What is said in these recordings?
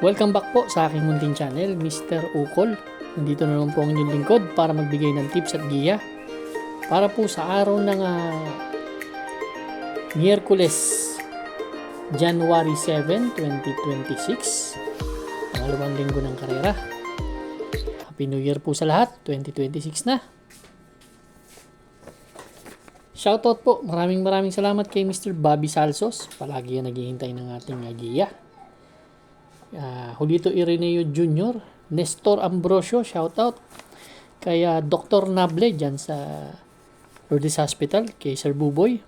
Welcome back po sa aking munting channel, Mr. Ukol. Nandito na naman po ang inyong lingkod para magbigay ng tips at giya para po sa araw ng Miyerkules, January 7, 2026. Pangalawang linggo ng karera. Happy New Year po sa lahat, 2026 na. Shoutout po, maraming salamat kay Mr. Bobby Salsos. Palagi yan naghihintay ng ating giya. Julito Ireneo Jr., Nestor Ambrosio, shoutout. Kay Dr. Nable dyan sa Lourdes Hospital, kay Sir Buboy.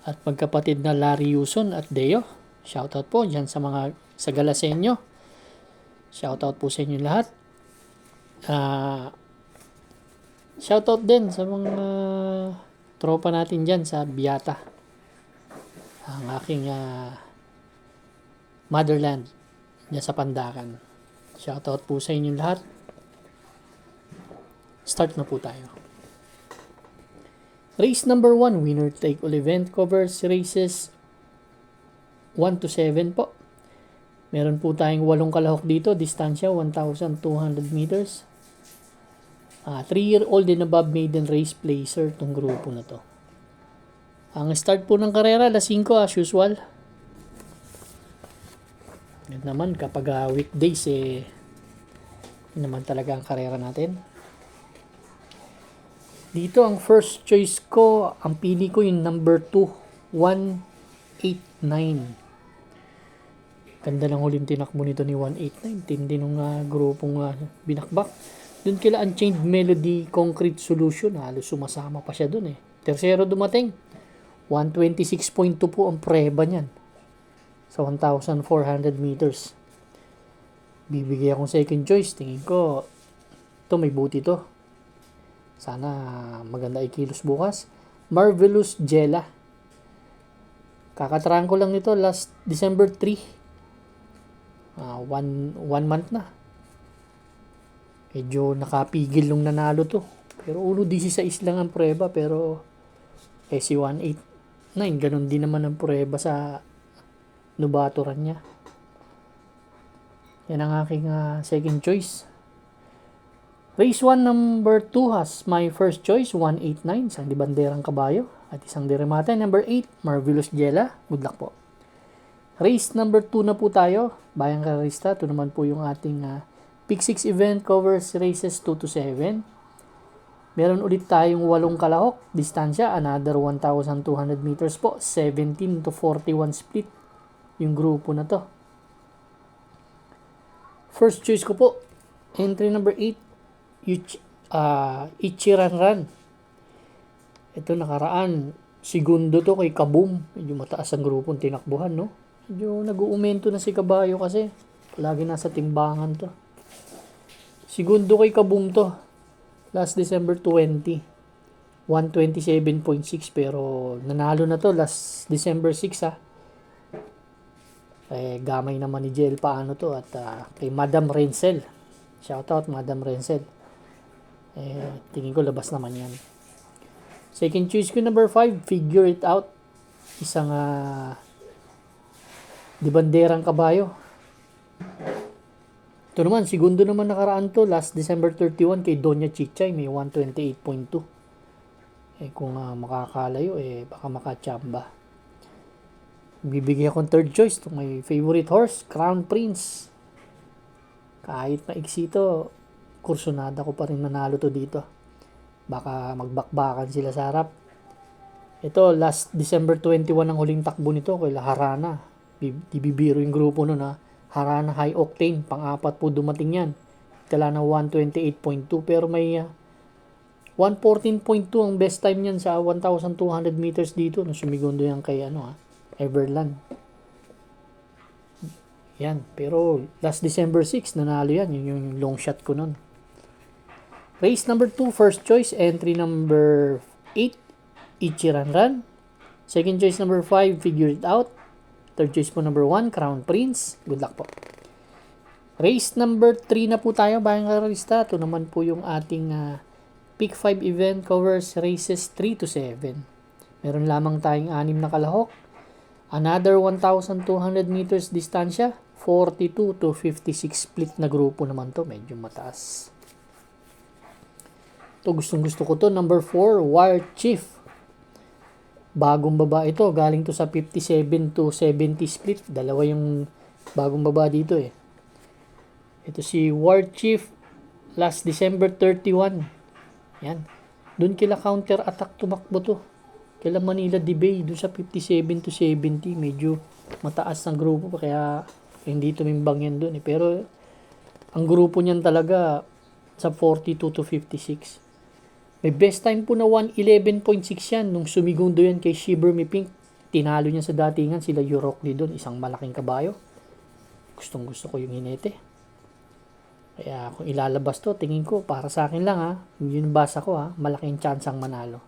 At magkapatid na Larry Yuson at Deo. Shoutout po dyan sa mga sa Galasenyo. Shoutout po sa inyo lahat. Shoutout din sa mga tropa natin dyan sa Biata. Ang aking motherland dyan sa Pandakan. Shoutout po sa inyong lahat. Start na po tayo. Race number 1, winner take all event covers races 1 to 7 po. Meron po tayong 8 kalahok dito, distansya 1,200 meters. 3-year-old and above maiden race placer tong grupo na to. Ang start po ng karera, alas 5 as usual. Yan naman, kapag weekdays, yun naman talaga ang karera natin. Dito, ang first choice ko, ang pili ko yung number 2, 189. Ganda ng huling tinakbo nito ni 189. Tindi nung grupong binakbak. Doon kila Unchained Melody Concrete Solution. Halos sumasama pa siya doon . Tercero dumating. 126.2 po ang preba niyan. Sa 1,400 meters. Bibigay akong second choice. Tingin ko, ito may buti to. Sana maganda ikilos bukas. Marvelous Jella. Kakatrahan ko lang nito last December 3. One month na. Medyo nakapigil nung nanalo to. Pero 1.16 lang ang preba. Pero si 1.89. Ganun din naman ang preba sa nubaturan niya. Yan ang aking second choice. Race 1 number 2 has my first choice, 189, isang dibanderang kabayo at isang diremate. Number 8, Marvelous Jella. Good luck po. Race number 2 na po tayo, Bayang Karista. Ito naman po yung ating Pick 6 event, covers races 2 to 7. Meron ulit tayong 8 kalahok, distansya, another 1,200 meters po, 17 to 41 split yung grupo na to. First choice ko po, entry number 8, Ichiranran. Ito nakaraan, segundo to kay Kaboom. Medyo mataas ang grupong tinakbuhan, no? Medyo nag-uumento na si Kabayo kasi lagi nasa timbangan to. Segundo kay Kaboom to. Last December 20. 127.6 pero nanalo na to last December 6 gamay naman ni JL paano to at kay Madam Rensel. Shoutout Madam Rensel. Tingin ko labas naman yan. Second choice ko number 5, Figure It Out. Isang dibanderang kabayo. Ito naman, segundo naman nakaraan to last December 31 kay Doña Chichay, may 128.2. Kung makakalayo, baka makachamba. Bibigyan akong third choice. Itong may favorite horse, Crown Prince. Kahit maiksi to, kursunada ko pa rin nanalo to dito. Baka magbakbakan sila sa harap. Ito, last December 21 ang huling takbo nito kay Harana. Ibibiro yung grupo nun Harana High Octane, pang-apat po dumating yan. Tala na 128.2 pero may 114.2 ang best time niyan sa 1,200 meters dito. Nung sumigundo yan kay Everland. Yan, pero last December 6 nanalo yan. Yun yung long shot ko nun. Race number 2, first choice, entry number 8, Ichiranran. Second choice number 5, Figure It Out. Third choice po number 1, Crown Prince. Good luck po. Race number 3 na po tayo, Bayang Karista. Ito naman po yung ating Pick 5 event, covers races 3 to 7. Meron lamang tayong 6 na kalahok. Another 1,200 meters distansya, 42 to 56 split na grupo naman to. Medyo mataas. Ito, gustong-gusto ko to. Number 4, War Chief. Bagong baba ito. Galing to sa 57 to 70 split. Dalawa yung bagong baba dito eh. Ito si War Chief. Last December 31. Yan. Doon kila counter attack tumakbo to. Kila Manila Debay. Doon sa 57 to 70. Medyo mataas ng grupo pa. Kaya hindi tumimbang yan doon eh. Pero ang grupo niyan talaga sa 42 to 56. May best time po na 111.6 yan nung sumigundo yan kay Shiver Me Pink. Tinalo niya sa datingan sila Eurocli doon, isang malaking kabayo. Gustong gusto ko yung hinete. Kaya kung ilalabas to, tingin ko para sa akin lang ha. Yun basa ko ha, malaking chance ang manalo.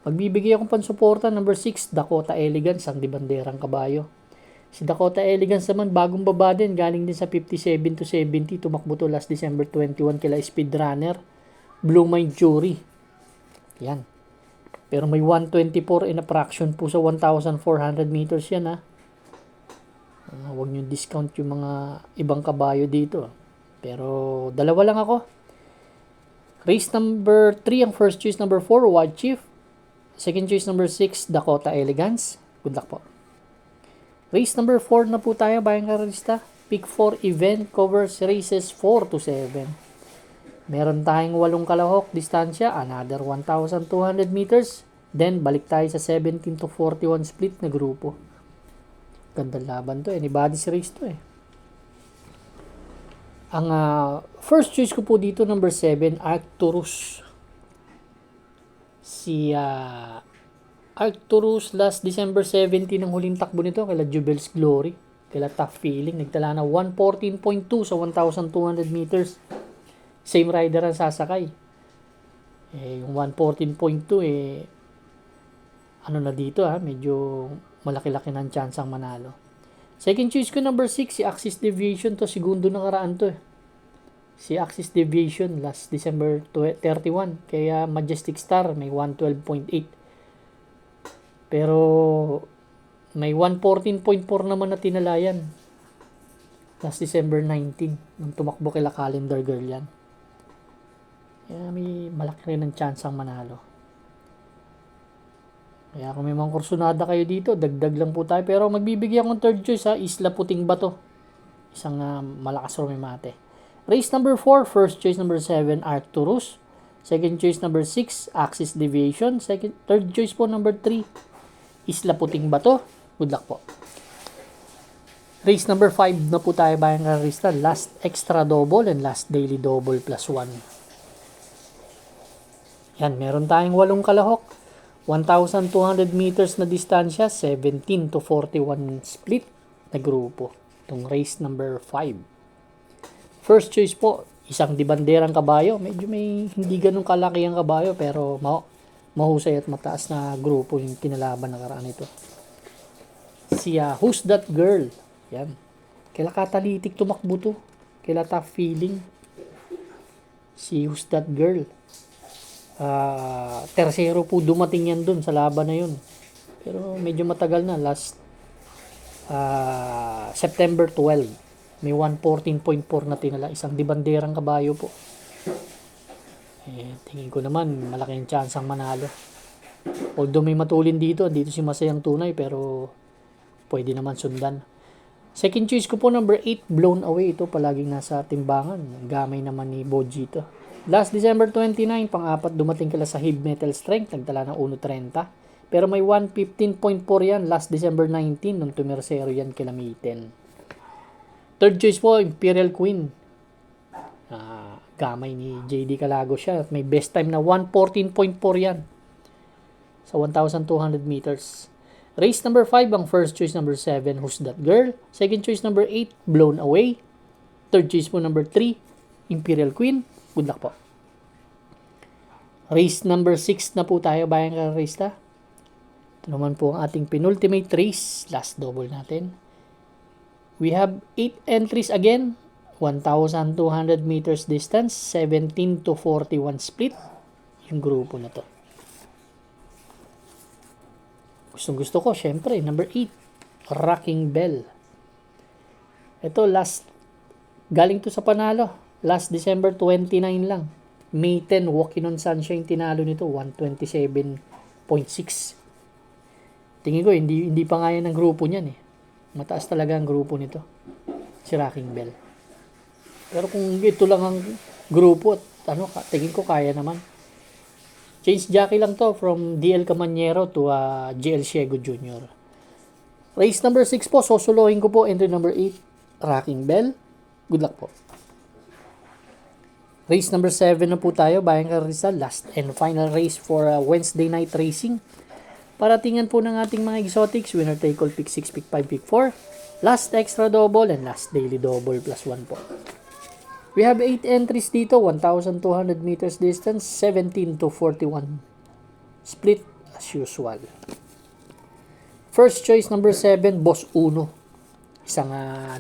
Magbibigay akong pansuporta, number 6, Dakota Elegance, ang dibanderang kabayo. Si Dakota Elegance naman, bagong baba din, galing din sa 57 to 70, tumakbo to last December 21 kila Speedrunner, Blue Mind Jury. Yan. Pero may 124 in a fraction po sa 1,400 meters yan ha. Huwag nyo discount yung mga ibang kabayo dito. Pero dalawa lang ako. Race number 3 ang first choice, number 4, Wild Chief. Second choice number 6, Dakota Elegance. Good luck po. Race number 4 na po tayo, bayang karalista. Pick 4 event covers races 4 to 7. Meron tayong 8 kalahok distansya, another 1,200 meters. Then balik tayo sa 17 to 41 split na grupo. Gandang laban to, anybody's race to eh. Ang first choice ko po dito, number 7, Arcturus. Si Arcturus last December 17 ang huling takbo nito kila Jubel's Glory, kila Tough Feeling, nagtala na 114.2 sa 1,200 meters. Same rider ang sasakay. Yung 114.2 ano na dito medyo malaki-laki ng chance ang manalo. Second choice ko, number 6, si Axis Deviation to, segundo nakaraan to Si Axis Deviation last December 31 kaya Majestic Star may 112.8. Pero may 114.4 naman na tinalayan last December 19 nung tumakbo kila Calendar Girl yan. Kaya may malaki rin ng chance ang manalo. Kaya kung may mga kursunada kayo dito, dagdag lang po tayo. Pero magbibigay akong third choice Isla Puting Bato. Isang malakas rumimate. Race number 4, first choice number 7, Arcturus. Second choice number 6, Axis Deviation. Third choice po number 3, Isla Puting Bato. Good luck po. Race number 5 na po tayo bayang karalista. Last extra double and last daily double plus 1. Yan, meron tayong 8 kalahok. 1,200 meters na distansya, 17 to 41 split na grupo. Itong race number 5. First choice po, isang dibanderang kabayo. Medyo may hindi ganun kalaki ang kabayo pero mahusay at mataas na grupo yung kinalaban na karaan ito. Si Who's That Girl? Yan. Kaila Catalytic tumakbo to. Kaila Tough Feeling. Si Who's That Girl? Tercero po dumating yan dun sa laban na yun. Pero medyo matagal na. Last September 12. May 114.4 na tinala. Isang dibanderang kabayo po. Tingin ko naman malaking chance ang manalo. Although may matulin dito si Masayang Tunay pero pwede naman sundan. Second choice ko po number 8, Blown Away. Ito palaging nasa timbangan. Gamay naman ni Boji ito. Last December 29, pang-apat dumating kila sa Heavy Metal Strength, nagtala ng 1.30. Pero may 115.4 yan last December 19 nung tumersero yan kila Miten. Third choice po, Imperial Queen. Gamay ni JD Calago siya. May best time na 114.4 yan sa 1,200 meters. Race number 5, ang first choice number 7, Who's That Girl? Second choice number 8, Blown Away. Third choice po number 3, Imperial Queen. Good luck po. Race number 6 na po tayo bayang karalista. Ito naman po ang ating penultimate race. Last double natin. We have 8 entries again. 1,200 meters distance. 17 to 41 split. Yung grupo na to. Gustong gusto ko, syempre, number 8. Rocking Bell. Ito, galing to sa panalo. Last December 29 lang. May 10, Walking on Sunshine, tinalo nito, 127.6. Tingin ko, hindi pa nga yan ang grupo niyan eh. Mataas talaga ang grupo nito. Si Rocking Bell. Pero kung ito lang ang grupo, tingin ko kaya naman. Change jockey lang to from DL Camanyero to GL Ciego Jr. Race number 6 po, sosolohin ko po. Entry number 8, Rocking Bell. Good luck po. Race number 7 na po tayo, Bayang Rizal, last and final race for Wednesday night racing. Paratingan po ng ating mga exotics, winner take all, pick 6, pick 5, pick 4, last extra double, and last daily double plus 1 po. We have 8 entries dito, 1,200 meters distance, 17 to 41. Split as usual. First choice number 7, Boss Uno. Isang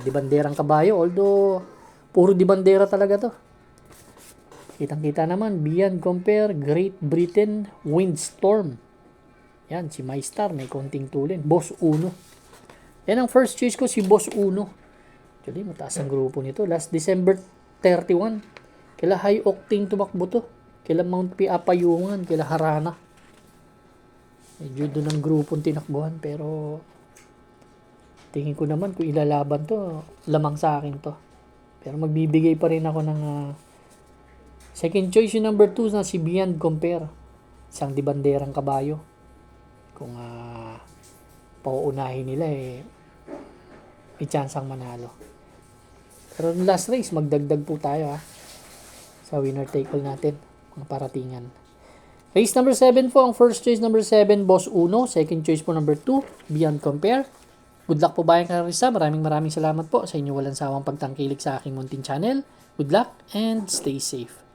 dibanderang kabayo, although puro dibandera talaga to. Kitang-kita naman, Beyond Compare, Great Britain, Windstorm. Yan, si MyStar, may konting tulin. Boss Uno. Yan ang first choice ko, si Boss Uno. Actually, mataas ang grupo nito. Last December 31. Kila High Octane tumakbo to. Kila Mount Piapayungan, kila Harana. Medyo doon ang grupong tinakbuhan, pero tingin ko naman kung ilalaban to, lamang sa akin to. Pero magbibigay pa rin ako ng second choice yung number 2 na si Beyond Compare. Isang dibanderang kabayo. Kung pauunahin nila may chance ang manalo. Pero last race, magdagdag po tayo sa winner take all natin, mga paratingan. Race number 7 po, ang first choice number 7, Boss Uno. Second choice po number 2, Beyond Compare. Good luck po Bayang Karisa. Maraming salamat po sa inyo walang sawang pagtangkilik sa aking munting channel. Good luck and stay safe.